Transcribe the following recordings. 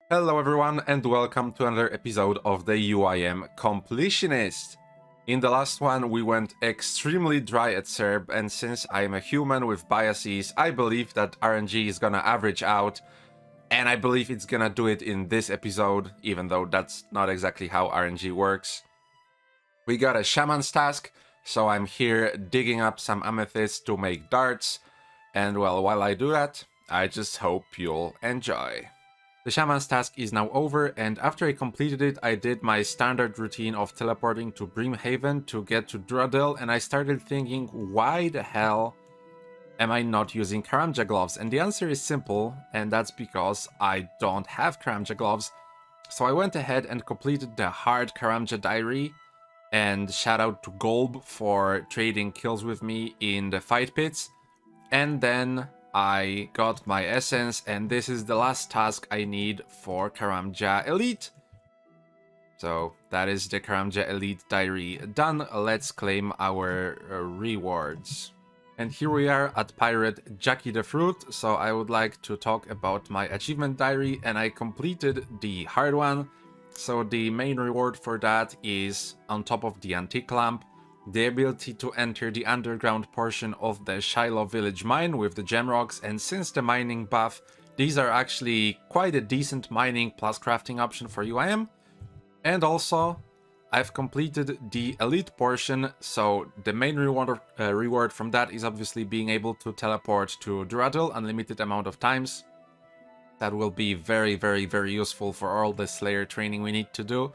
Hello everyone and welcome to another episode of the UIM Completionist. In the last one we went extremely dry at SERB, and since I'm a human with biases, I believe that RNG is gonna average out, and I believe it's gonna do it in this episode, even though that's not exactly how RNG works. We got a shaman's task, so I'm here digging up some amethyst to make darts, and well, while I do that, I just hope you'll enjoy. The shaman's task is now over, and after I completed it, I did my standard routine of teleporting to Brimhaven to get to Duradel, and I started thinking, why the hell am I not using Karamja gloves? And the answer is simple, and that's because I don't have Karamja gloves. So I went ahead and completed the hard Karamja diary, and shout out to Golb for trading kills with me in the fight pits, and then I got my essence, and this is the last task I need for Karamja Elite. So that is the Karamja Elite diary done. Let's claim our rewards. And here we are at Pirate Jackie the Fruit, so I would like to talk about my achievement diary, and I completed the hard one. So the main reward for that is, on top of the antique lamp, the ability to enter the underground portion of the Shiloh village mine with the gem rocks, and since the mining buff, these are actually quite a decent mining plus crafting option for UIM. And also, I've completed the elite portion, so the main reward from that is obviously being able to teleport to Duradel unlimited amount of times. That will be very useful for all the Slayer training we need to do.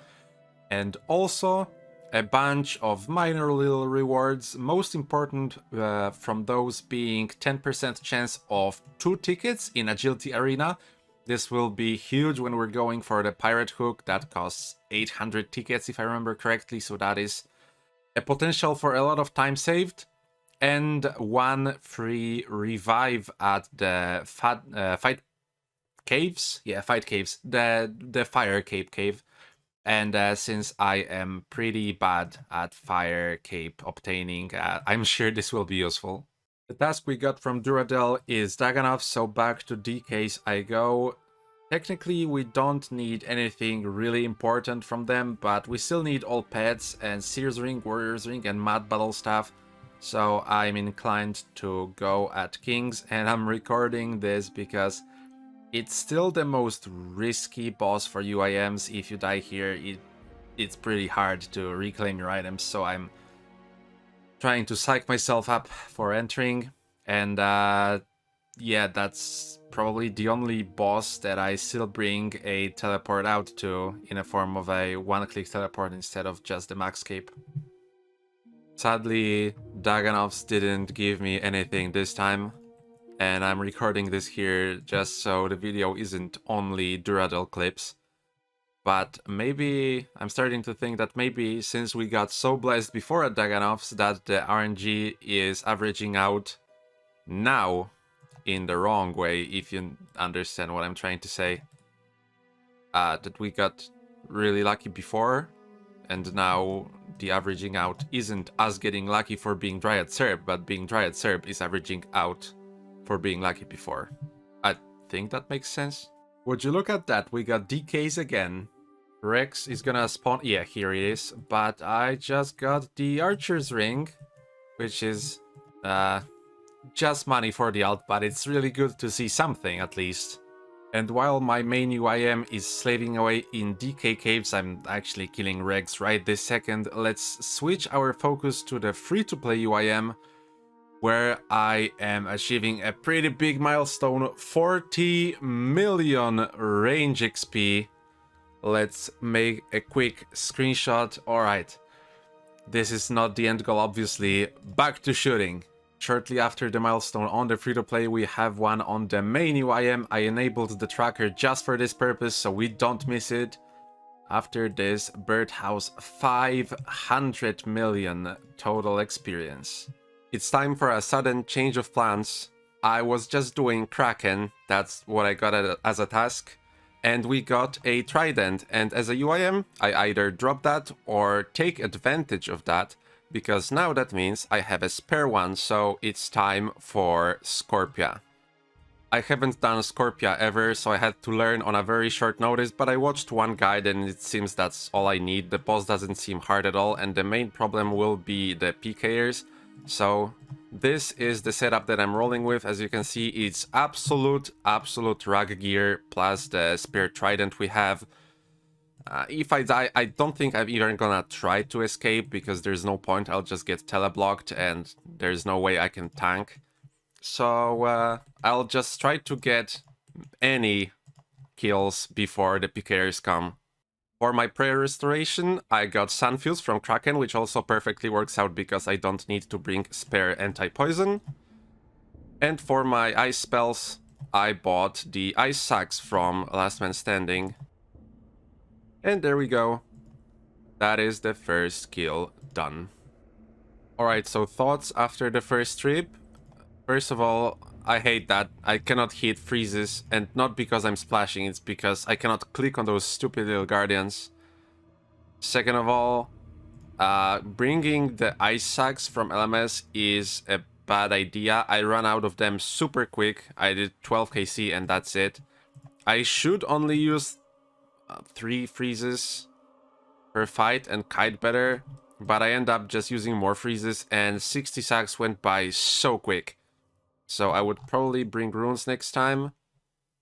And also a bunch of minor little rewards, most important from those being 10% chance of 2 tickets in Agility Arena. This will be huge when we're going for the Pirate Hook. That costs 800 tickets if I remember correctly, so that is a potential for a lot of time saved. And 1 free revive at the fight caves? Yeah, fight caves. The fire cave. And since I am pretty bad at fire cape obtaining, I'm sure this will be useful. The task we got from Duradel is Daganov, so back to DKs I go. Technically we don't need anything really important from them, but we still need all pets and Seer's Ring, Warrior's Ring, and Mad Battle Staff. So I'm inclined to go at Kings, and I'm recording this because it's still the most risky boss for UIMs. If you die here, it's pretty hard to reclaim your items, so I'm trying to psych myself up for entering. And yeah, that's probably the only boss that I still bring a teleport out to in a form of a one-click teleport instead of just the max cape. Sadly, Daganovs didn't give me anything this time, and I'm recording this here just so the video isn't only Duradel clips. But maybe, I'm starting to think that maybe since we got so blessed before at Daganovs that the RNG is averaging out now in the wrong way, if you understand what I'm trying to say. That we got really lucky before, and now the averaging out isn't us getting lucky for being dry at SERB, but being dry at SERB is averaging out for being lucky before. I think that makes sense. Would you look at that, we got DKs again. Rex is gonna spawn, yeah, here it is, but I just got the Archer's Ring, which is just money for the alt, but it's really good to see something at least. And while my main UIM is slaving away in DK caves, I'm actually killing Rex right this second. Let's switch our focus to the free-to-play UIM, where I am achieving a pretty big milestone, 40 million range XP. Let's make a quick screenshot. Alright, this is not the end goal obviously. Back to shooting. Shortly after the milestone on the free-to-play, we have one on the main UIM. I enabled the tracker just for this purpose, so we don't miss it. After this, Birdhouse 500 million total experience. It's time for a sudden change of plans. I was just doing Kraken, that's what I got as a task, and we got a Trident, and as a UIM, I either drop that or take advantage of that, because now that means I have a spare one, so it's time for Scorpia. I haven't done Scorpia ever, so I had to learn on a very short notice, but I watched one guide and it seems that's all I need. The boss doesn't seem hard at all, and the main problem will be the PKers. So this is the setup that I'm rolling with. As you can see, it's absolute rag gear plus the Spear Trident we have. If I die, I don't think I'm even gonna try to escape, because there's no point. I'll just get teleblocked and there's no way I can tank. So I'll just try to get any kills before the PKers come. For my prayer restoration, I got Sunfuse from Kraken, which also perfectly works out because I don't need to bring spare anti-poison. And for my ice spells, I bought the Ice Sacks from Last Man Standing. And there we go. That is the first kill done. Alright, so thoughts after the first trip. First of all, I hate that I cannot hit freezes, and not because I'm splashing, it's because I cannot click on those stupid little guardians. Second of all, bringing the ice sacks from LMS is a bad idea. I ran out of them super quick. I did 12 KC and that's it. I should only use 3 freezes per fight and kite better, but I end up just using more freezes and 60 sacks went by so quick. So I would probably bring runes next time.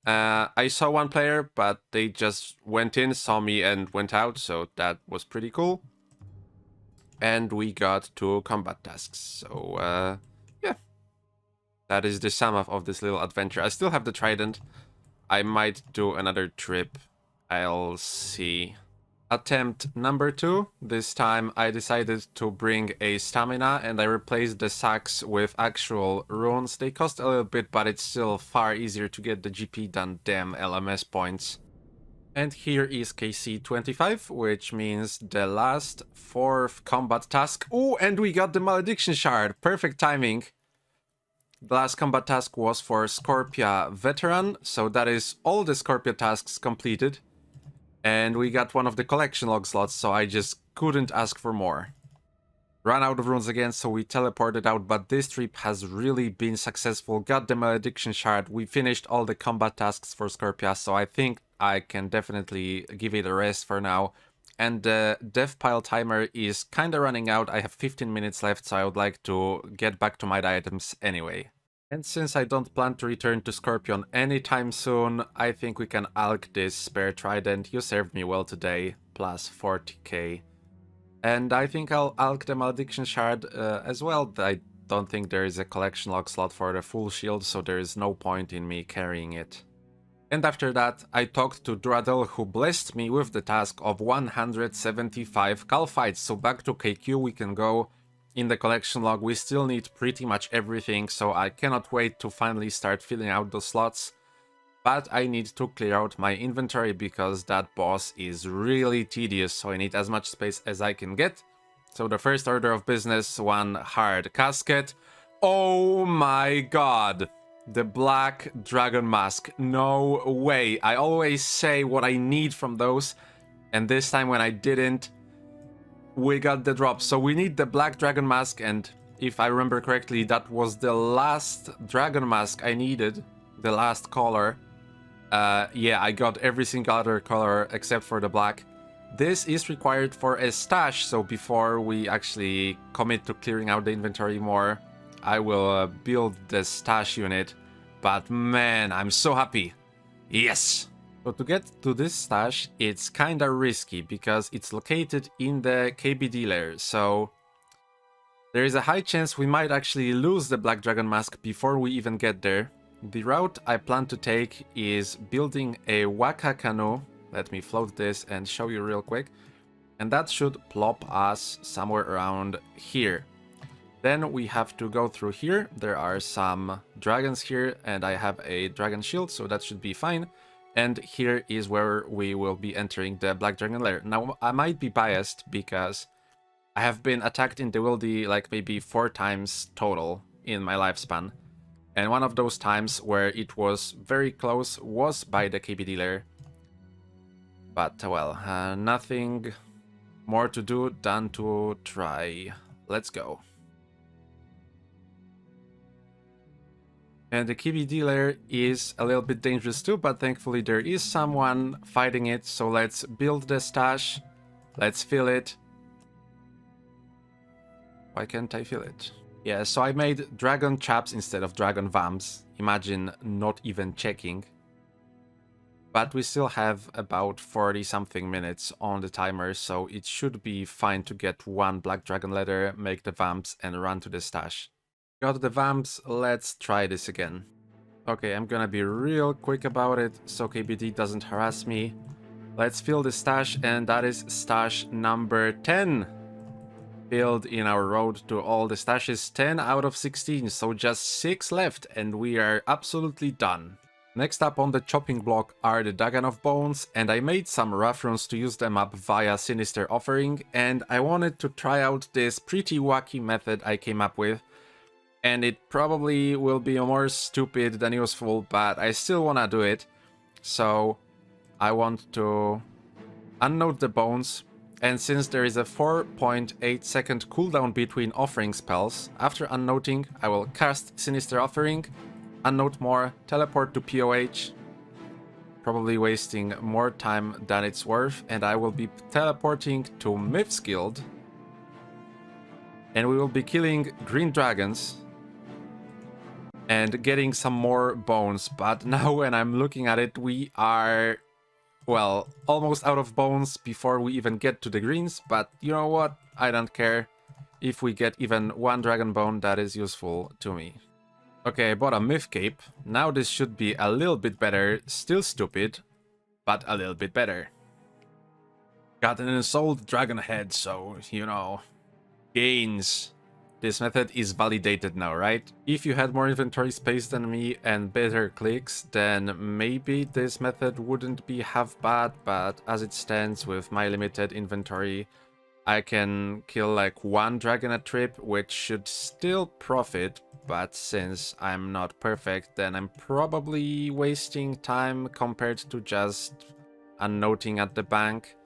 I saw one player, but they just went in, saw me, and went out, so that was pretty cool. And we got 2 combat tasks, so yeah. That is the sum of this little adventure. I still have the trident. I might do another trip. I'll see. Attempt number 2. This time I decided to bring a stamina and I replaced the sacks with actual runes. They cost a little bit, but it's still far easier to get the GP than damn LMS points. And here is KC 25, which means the last 4th combat task. Oh, and we got the Malediction Shard. Perfect timing. The last combat task was for Scorpia Veteran, so that is all the Scorpia tasks completed. And we got one of the collection log slots, so I just couldn't ask for more. Ran out of runes again, so we teleported out, but this trip has really been successful. Got the Malediction Shard, we finished all the combat tasks for Scorpia, so I think I can definitely give it a rest for now. And the death pile timer is kinda running out. I have 15 minutes left, so I would like to get back to my items anyway. And since I don't plan to return to Scorpion anytime soon, I think we can alch this spare trident. You served me well today, plus 40k. And I think I'll alch the Malediction Shard as well. I don't think there is a collection log slot for the full shield, so there is no point in me carrying it. And after that, I talked to Duradel, who blessed me with the task of 175 Cal fights, so back to KQ we can go. In the collection log, we still need pretty much everything, so I cannot wait to finally start filling out the slots. But I need to clear out my inventory because that boss is really tedious, so I need as much space as I can get. So the first order of business, 1 hard casket. Oh my god! The Black Dragon Mask. No way. I always say what I need from those, and this time when I didn't, we got the drop. So we need the Black Dragon Mask, and if I remember correctly, that was the last Dragon Mask I needed, the last color. Yeah, I got every single other color except for the black. This is required for a stash, so before we actually commit to clearing out the inventory more, I will build the stash unit. But man, I'm so happy. Yes! So to get to this stash, it's kinda risky because it's located in the KBD layer, so there is a high chance we might actually lose the Black Dragon Mask before we even get there. The route I plan to take is building a Waka canoe. Let me float this and show you real quick. And that should plop us somewhere around here. Then we have to go through here. There are some dragons here and I have a dragon shield, so that should be fine. And here is where we will be entering the Black Dragon lair. Now, I might be biased because I have been attacked in the Wildy like maybe 4 times total in my lifespan. And one of those times where it was very close was by the KBD lair. But, well, nothing more to do than to try. Let's go. And the KB dealer is a little bit dangerous too, but thankfully there is someone fighting it. So let's build the stash. Let's fill it. Why can't I fill it? Yeah, so I made dragon chaps instead of dragon vamps. Imagine not even checking. But we still have about 40 something minutes on the timer, so it should be fine to get one black dragon leather, make the vamps, and run to the stash. Got the vamps, let's try this again. Okay, I'm gonna be real quick about it, so KBD doesn't harass me. Let's fill the stash, and that is stash number 10. Filled in our road to all the stashes, 10 out of 16, so just 6 left, and we are absolutely done. Next up on the chopping block are the Dagon of Bones, and I made some rough runs to use them up via Sinister Offering, and I wanted to try out this pretty wacky method I came up with. And it probably will be more stupid than useful, but I still wanna do it. So I want to unnote the bones, and since there is a 4.8 second cooldown between offering spells, after unnoting I will cast Sinister Offering, unnote more, teleport to POH, probably wasting more time than it's worth, and I will be teleporting to Myth's Guild, and we will be killing green dragons and getting some more bones. But now when I'm looking at it, we are, well, almost out of bones before we even get to the greens. But you know what? I don't care. If we get even one dragon bone, that is useful to me. Okay, I bought a myth cape. Now this should be a little bit better. Still stupid, but a little bit better. Got an ensouled dragon head, so, you know, gains. This method is validated now, right? If you had more inventory space than me and better clicks, then maybe this method wouldn't be half bad, but as it stands with my limited inventory, I can kill like one dragon a trip, which should still profit, but since I'm not perfect, then I'm probably wasting time compared to just unnoting at the bank.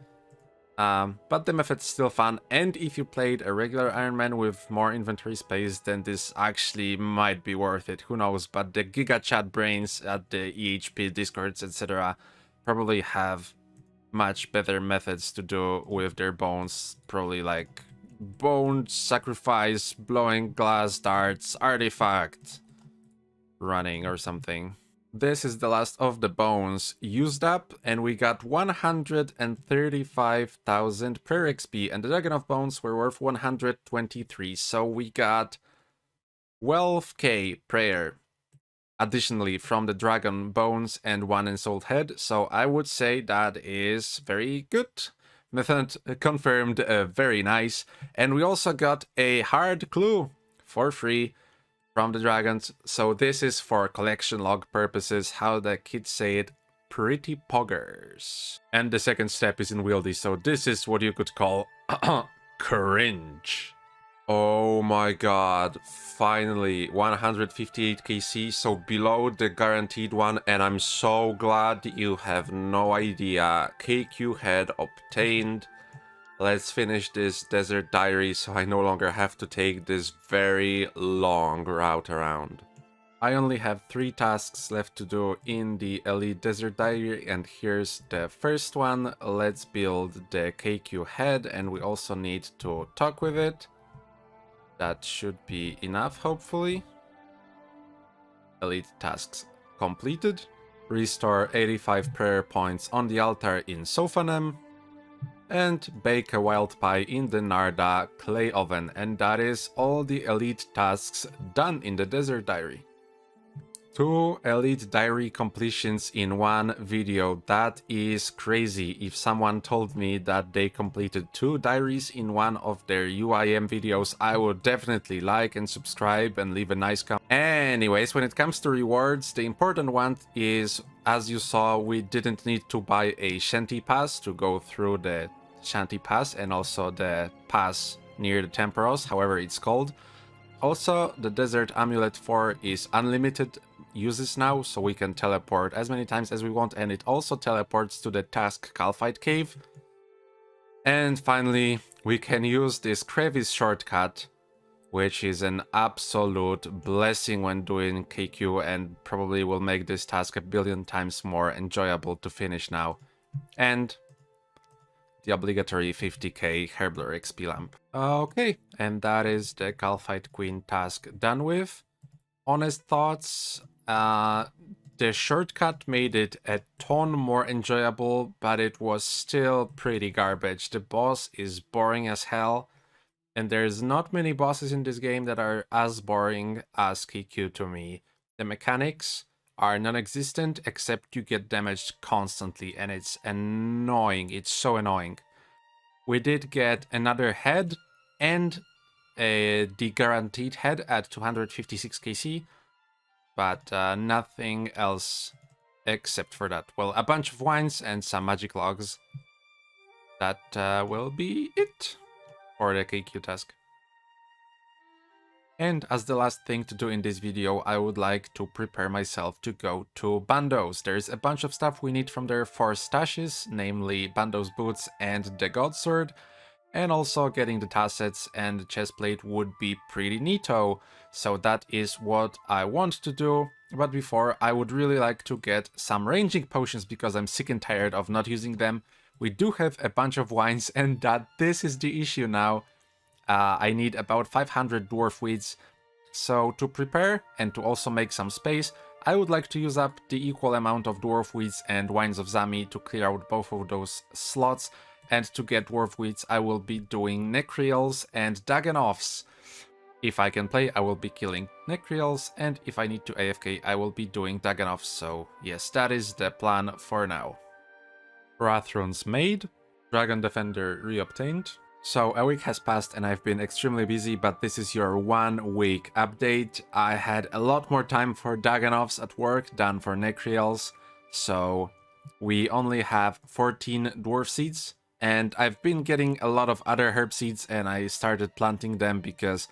But the method's still fun, and if you played a regular Iron Man with more inventory space, then this actually might be worth it, who knows, but the Giga Chat brains at the EHP Discords, etc. probably have much better methods to do with their bones, probably like bone sacrifice, blowing glass darts, artifact, running or something. This is the last of the bones used up, and we got 135,000 prayer XP, and the Dragon of Bones were worth 123, so we got 12k prayer additionally from the Dragon Bones and one ensouled head, so I would say that is very good. Method confirmed, very nice. And we also got a hard clue for free from the dragons, so this is for collection log purposes, how the kids say it, pretty poggers. And the second step is in wieldy, so this is what you could call cringe. Oh my god, finally 158 KC, so below the guaranteed one, and I'm so glad you have no idea. KQ head obtained. Let's finish this desert diary so I no longer have to take this very long route around. I only have 3 tasks left to do in the Elite Desert Diary, and here's the first one. Let's build the KQ head, and we also need to talk with it. That should be enough, hopefully. Elite tasks completed. Restore 85 prayer points on the altar in Sophanem. And bake a wild pie in the Narda clay oven. And that is all the elite tasks done in the Desert Diary. 2 elite diary completions in one video. That is crazy. If someone told me that they completed 2 diaries in one of their UIM videos, I would definitely like and subscribe and leave a nice comment. Anyways, when it comes to rewards, the important one is, as you saw, we didn't need to buy a Shanty Pass to go through the Shanty Pass and also the pass near the Temporos, however it's called. Also, the Desert Amulet 4 is unlimited uses now, so we can teleport as many times as we want, and it also teleports to the Task Calphite Cave. And finally, we can use this Crevice shortcut which is an absolute blessing when doing KQ and probably will make this task a billion times more enjoyable to finish now. And the obligatory 50k Herbler XP lamp. Okay, and that is the Calphite Queen task done with. Honest thoughts, the shortcut made it a ton more enjoyable, but it was still pretty garbage. The boss is boring as hell, and there's not many bosses in this game that are as boring as KQ to me. The mechanics are non-existent, except you get damaged constantly, and it's annoying. It's so annoying. We did get another head and the guaranteed head at 256 KC, but nothing else except for that. Well, a bunch of wines and some magic logs. That will be it for the KQ task. And as the last thing to do in this video, I would like to prepare myself to go to Bandos. There's a bunch of stuff we need from there for stashes, namely Bandos boots and the God Sword, and also getting the tassets and the chestplate would be pretty neato. So that is what I want to do. But before, I would really like to get some ranging potions because I'm sick and tired of not using them. We do have a bunch of wines, and this is the issue now. I need about 500 dwarf weeds. So to prepare and to also make some space, I would like to use up the equal amount of dwarf weeds and wines of Zami to clear out both of those slots. And to get dwarf weeds, I will be doing Necrials and Daganoffs. If I can play, I will be killing Necrials, and if I need to AFK, I will be doing Daganoffs. So yes, that is the plan for now. Wrathrunes made, Dragon Defender reobtained. So a week has passed and I've been extremely busy, but this is your 1 week update. I had a lot more time for Daganoffs at work than for Necrials, so we only have 14 dwarf seeds, and I've been getting a lot of other herb seeds and I started planting them because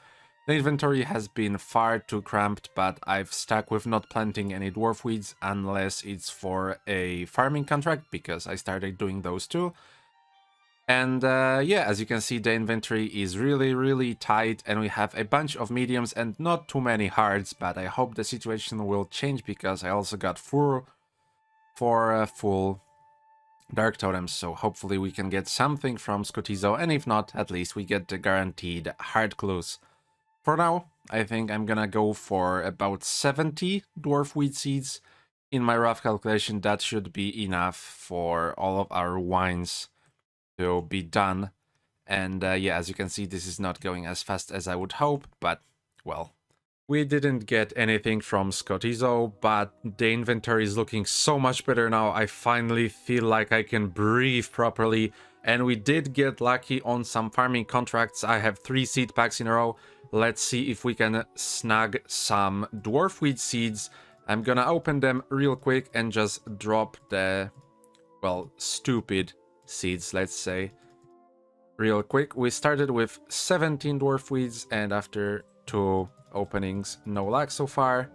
the inventory has been far too cramped, but I've stuck with not planting any dwarf weeds unless it's for a farming contract, because I started doing those too. And yeah, as you can see, the inventory is really tight and we have a bunch of mediums and not too many hards, but I hope the situation will change because I also got 4 full dark totems, so hopefully we can get something from Skotizo, and if not, at least we get the guaranteed hard clues. For now, I think I'm gonna go for about 70 dwarf wheat seeds. In my rough calculation, that should be enough for all of our wines to be done. And yeah, as you can see, this is not going as fast as I would hope, but well. We didn't get anything from Skotizo, but the inventory is looking so much better now. I finally feel like I can breathe properly. And we did get lucky on some farming contracts. I have 3 seed packs in a row. Let's see if we can snag some dwarf wheat seeds. I'm gonna open them real quick and just drop the, well, stupid seeds, let's say, real quick. We started with 17 dwarf weeds, and after 2 openings, no luck so far.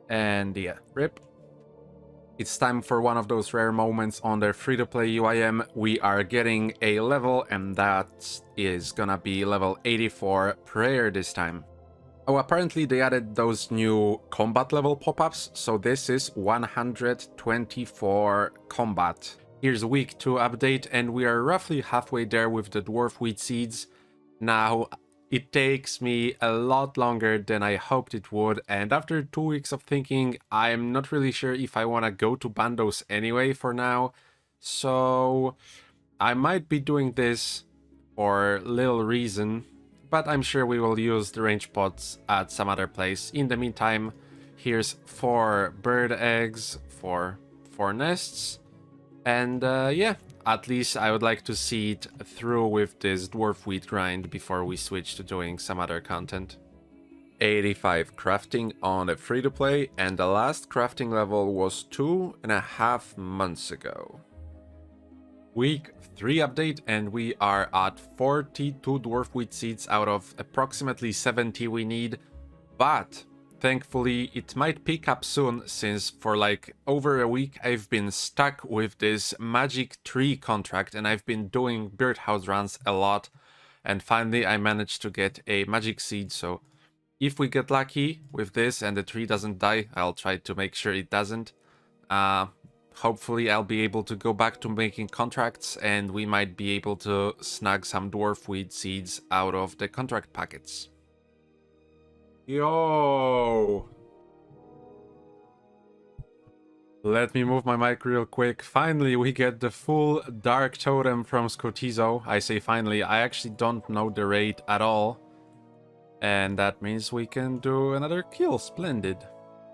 And yeah, rip. It's time for one of those rare moments on their free-to-play UIM. We are getting a level, and that is gonna be level 84 prayer this time. Oh, apparently they added those new combat level pop-ups, so this is 124 combat. Here's week 2 update, and we are roughly halfway there with the dwarf wheat seeds. Now, it takes me a lot longer than I hoped it would, and after 2 weeks of thinking, I'm not really sure if I want to go to Bandos anyway for now. So I might be doing this for little reason, but I'm sure we will use the range pots at some other place. In the meantime, here's 4 bird eggs for 4 nests. And yeah, at least I would like to see it through with this dwarf wheat grind before we switch to doing some other content. 85 crafting on a free-to-play, and the last crafting level was 2.5 months ago. Week 3 update, and we are at 42 dwarf wheat seeds out of approximately 70 we need. But Thankfully, it might pick up soon, since for like over a week I've been stuck with this magic tree contract and I've been doing birdhouse runs a lot. And finally I managed to get a magic seed, so if we get lucky with this and the tree doesn't die, I'll try to make sure it doesn't. Hopefully I'll be able to go back to making contracts and we might be able to snag some dwarfweed seeds out of the contract packets. Yo! Let me move my mic real quick. Finally, we get the full Dark Totem from Scotizo. I say finally, I actually don't know the raid at all. And that means we can do another kill. Splendid.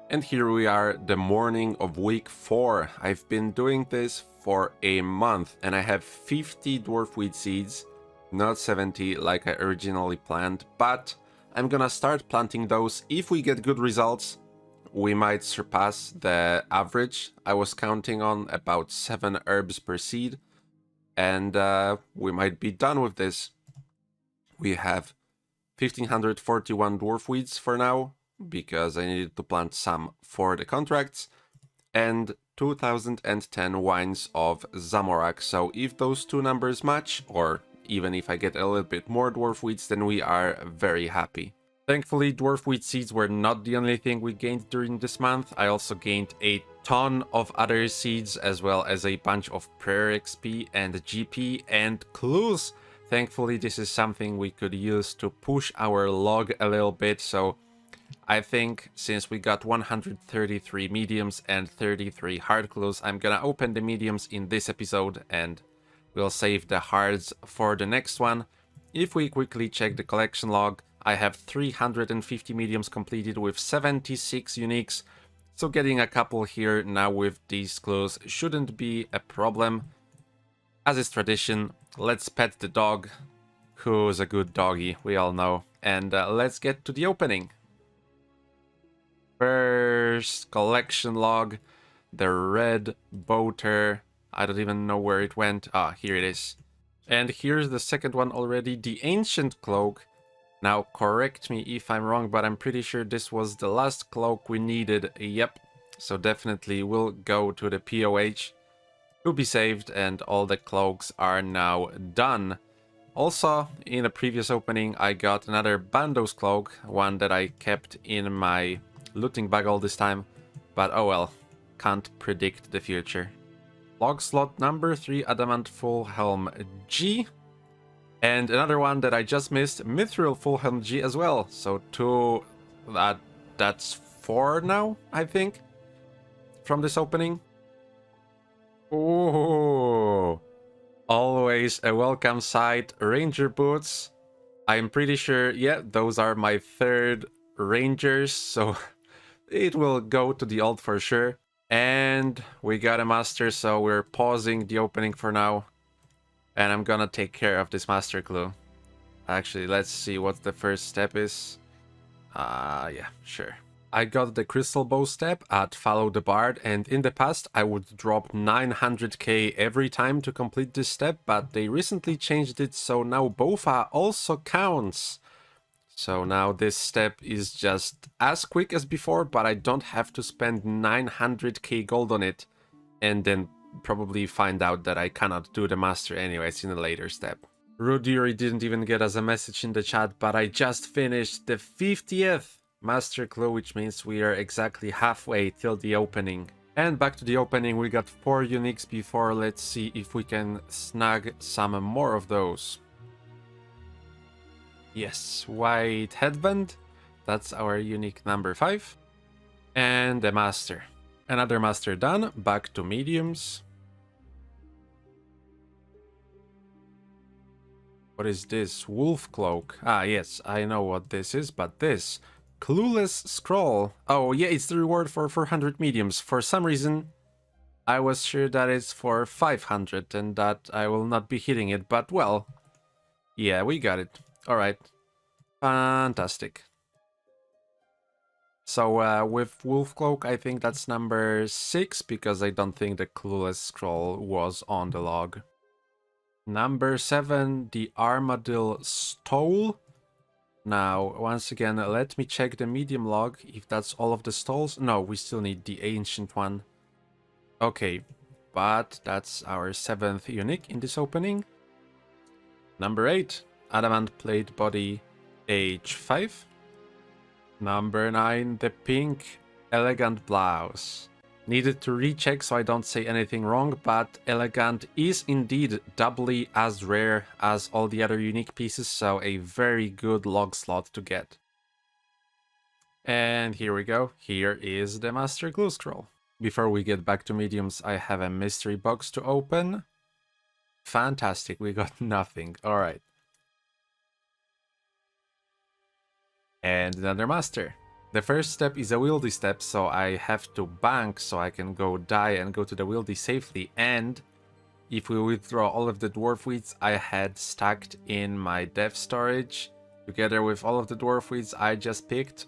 And here we are, the morning of week 4. I've been doing this for a month and I have 50 dwarfweed seeds, not 70 like I originally planned, but I'm gonna start planting those. If we get good results, we might surpass the average. I was counting on about 7 herbs per seed, and we might be done with this. We have 1541 dwarfweeds for now, because I needed to plant some for the contracts, and 2010 wines of Zamorak. So if those two numbers match, or even if I get a little bit more dwarfweeds, then we are very happy. Thankfully, dwarfweed seeds were not the only thing we gained during this month. I also gained a ton of other seeds, as well as a bunch of prayer XP and GP and clues. Thankfully, this is something we could use to push our log a little bit, so I think since we got 133 mediums and 33 hard clues, I'm gonna open the mediums in this episode and we'll save the hards for the next one. If we quickly check the collection log, I have 350 mediums completed with 76 uniques, so getting a couple here now with these clues shouldn't be a problem. As is tradition, let's pet the dog, who's a good doggy, we all know, and let's get to the opening. First collection log, the red boater. I don't even know where it went. Ah, here it is. And here's the second one already, the ancient cloak. Now correct me if I'm wrong, but I'm pretty sure this was the last cloak we needed. Yep, so definitely we'll go to the POH to be saved, and all the cloaks are now done. Also, in a previous opening, I got another Bando's cloak, one that I kept in my looting bag all this time, but oh well, can't predict the future. Log slot number 3, Adamant Full Helm G, and another one that I just missed, Mithril Full Helm G as well, so that's 4 now, I think, from this opening. Ooh, always a welcome sight, Ranger Boots. I'm pretty sure, yeah, those are my 3rd Rangers, so it will go to the alt for sure. And we got a master, so we're pausing the opening for now. And I'm gonna take care of this master clue. Actually, let's see what the first step is. Yeah, sure. I got the crystal bow step at Follow the Bard, and in the past I would drop 900k every time to complete this step, but they recently changed it, so now BOFA also counts. So now this step is just as quick as before, but I don't have to spend 900k gold on it, and then probably find out that I cannot do the master anyways in a later step. Rudiri didn't even get us a message in the chat, but I just finished the 50th master clue, which means we are exactly halfway till the opening. And back to the opening, we got 4 uniques before. Let's see if we can snag some more of those. Yes, white headband, that's our unique number 5. And the master. Another master done, back to mediums. What is this? Wolf cloak. Ah, yes, I know what this is, but this clueless scroll. Oh, yeah, it's the reward for 400 mediums. For some reason, I was sure that it's for 500 and that I will not be hitting it, but well, yeah, we got it. All right, fantastic. So with Wolf Cloak, I think that's number 6, because I don't think the clueless scroll was on the log. Number 7, the Armadillo Stole. Now, once again, let me check the medium log, if that's all of the stalls. No, we still need the ancient one. Okay, but that's our 7th unique in this opening. Number 8, adamant plate body, age 5. Number 9, the pink elegant blouse. Needed to recheck so I don't say anything wrong, but elegant is indeed doubly as rare as all the other unique pieces, so a very good log slot to get. And here we go. Here is the Master Clue Scroll. Before we get back to mediums, I have a mystery box to open. Fantastic, we got nothing. Alright. And another Master. The first step is a wieldy step, so I have to bank so I can go die and go to the wieldy safely. And if we withdraw all of the dwarf weeds I had stacked in my dev storage, together with all of the dwarf weeds I just picked,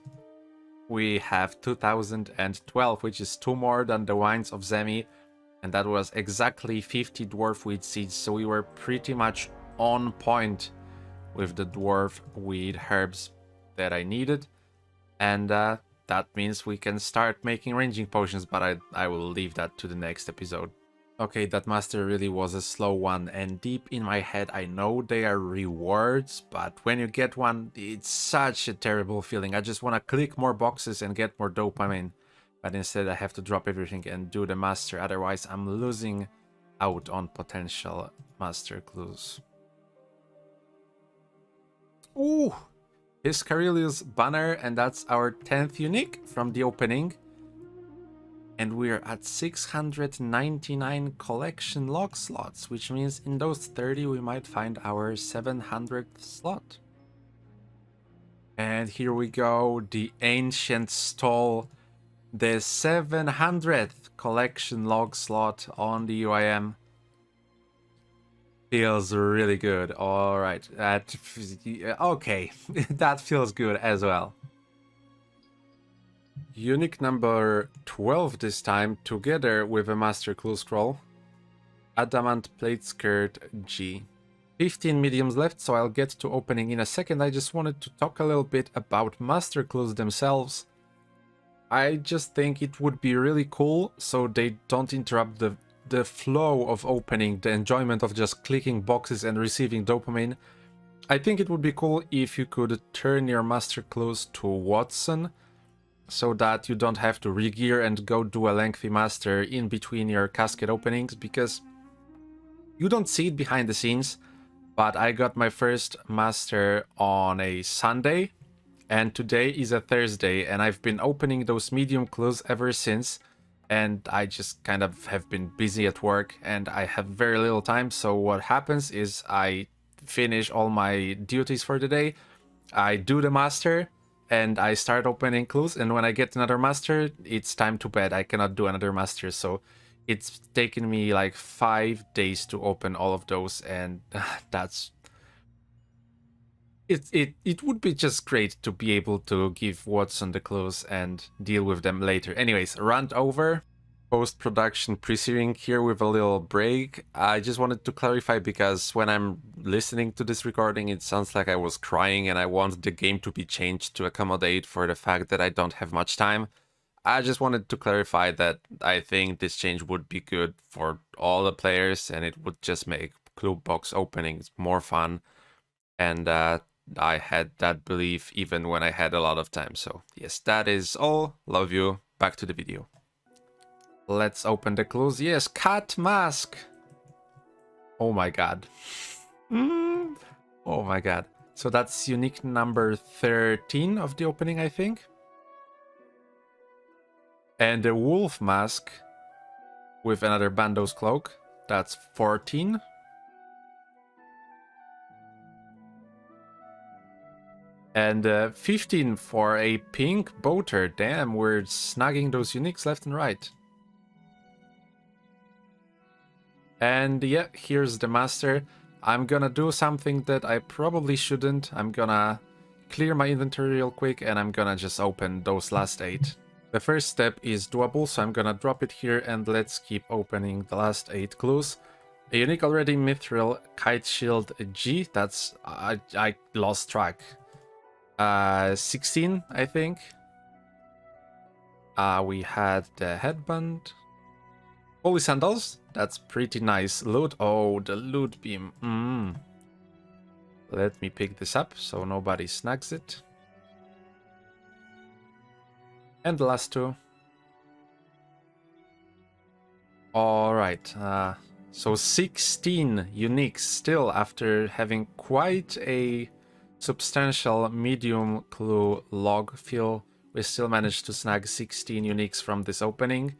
we have 2012, which is 2 more than the Wines of Zemi, and that was exactly 50 dwarf weed seeds, so we were pretty much on point with the dwarf weed herbs that I needed. And that means we can start making ranging potions, but I will leave that to the next episode. Okay, that master really was a slow one, and deep in my head I know they are rewards, but when you get one, it's such a terrible feeling. I just want to click more boxes and get more dopamine, but instead I have to drop everything and do the master, otherwise I'm losing out on potential master clues. Ooh! Iscarilius banner, and that's our 10th unique from the opening. And we're at 699 collection log slots, which means in those 30 we might find our 700th slot. And here we go, the ancient stall, the 700th collection log slot on the UIM. Feels really good. All right, okay, that feels good as well. Unique number 12 this time, together with a Master Clue Scroll. Adamant Plate Skirt G. 15 mediums left, so I'll get to opening in a second. I just wanted to talk a little bit about Master Clues themselves. I just think it would be really cool, so they don't interrupt the flow of opening, the enjoyment of just clicking boxes and receiving dopamine. I think it would be cool if you could turn your Master Clues to Watson, so that you don't have to re-gear and go do a lengthy master in between your casket openings, because you don't see it behind the scenes, but I got my first master on a Sunday, and today is a Thursday, and I've been opening those medium clues ever since, and I just kind of have been busy at work, and I have very little time, so what happens is I finish all my duties for the day, I do the master, and I start opening clues, and when I get another master, it's time to bed. I cannot do another master, so it's taken me like 5 days to open all of those, and that's... It would be just great to be able to give Watson the clues and deal with them later. Anyways, rant over. Post-production preceding here with a little break. I just wanted to clarify, because when I'm listening to this recording it sounds like I was crying, and I want the game to be changed to accommodate for the fact that I don't have much time. I just wanted to clarify that I think this change would be good for all the players, and it would just make clue box openings more fun, and I had that belief even when I had a lot of time. So yes, that is all. Love you. Back to the video. Let's open the clues. Yes, cat mask. Oh my god. Oh my god. So that's unique number 13 of the opening, I think. And the wolf mask with another Bando's cloak. That's 14. And 15 for a pink boater. Damn, we're snagging those uniques left and right. And yeah, here's the master. I'm gonna do something that I probably shouldn't. I'm gonna clear my inventory real quick, and I'm gonna just open those last 8. The first step is doable, so I'm gonna drop it here, and let's keep opening the last 8 clues. A unique already, Mithril Kite Shield G. That's... I lost track. 16, I think. We had the headband. Holy sandals. That's pretty nice. Loot. Oh, the loot beam. Let me pick this up so nobody snags it. And the last two. Alright. So 16 uniques still after having quite a substantial medium clue log fill. We still managed to snag 16 uniques from this opening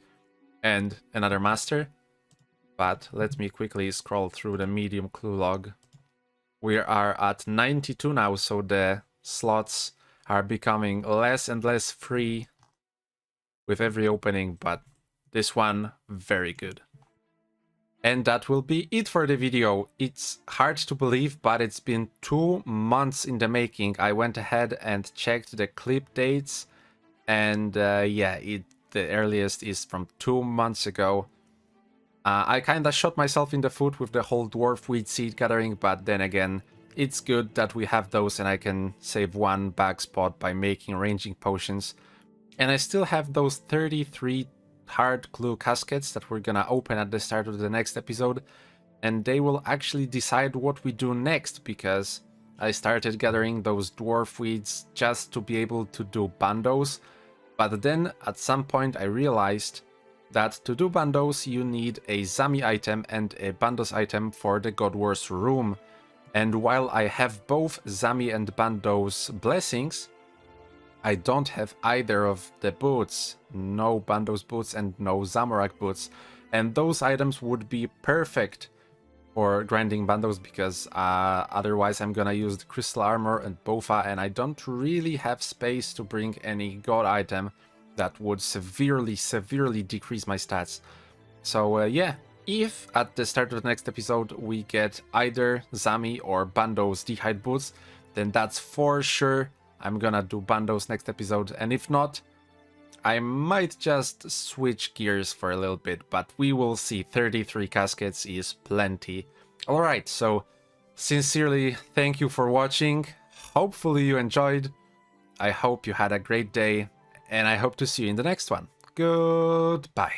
and another master. But let me quickly scroll through the medium clue log. We are at 92 now, so the slots are becoming less and less free with every opening, but this one, very good. And that will be it for the video. It's hard to believe, but it's been 2 months in the making. I went ahead and checked the clip dates, and yeah, the earliest is from 2 months ago. I kinda shot myself in the foot with the whole dwarf weed seed gathering, but then again, it's good that we have those and I can save 1 bag spot by making ranging potions. And I still have those 33 hard clue caskets that we're gonna open at the start of the next episode, and they will actually decide what we do next, because I started gathering those dwarf weeds just to be able to do bandos, but then at some point I realized that to do bandos you need a Zami item and a bandos item for the God Wars room, and while I have both Zami and bandos blessings, I don't have either of the boots, no bandos boots and no Zamorak boots, and those items would be perfect for grinding bandos, because otherwise I'm gonna use the crystal armor and bofa, and I don't really have space to bring any god item that would severely decrease my stats. So yeah, if at the start of the next episode we get either Zami or bandos d'hide boots, then that's for sure I'm gonna do bandos next episode, and if not, I might just switch gears for a little bit, but we will see. 33 caskets is plenty. Alright, so sincerely thank you for watching. Hopefully you enjoyed. I hope you had a great day, and I hope to see you in the next one. Goodbye.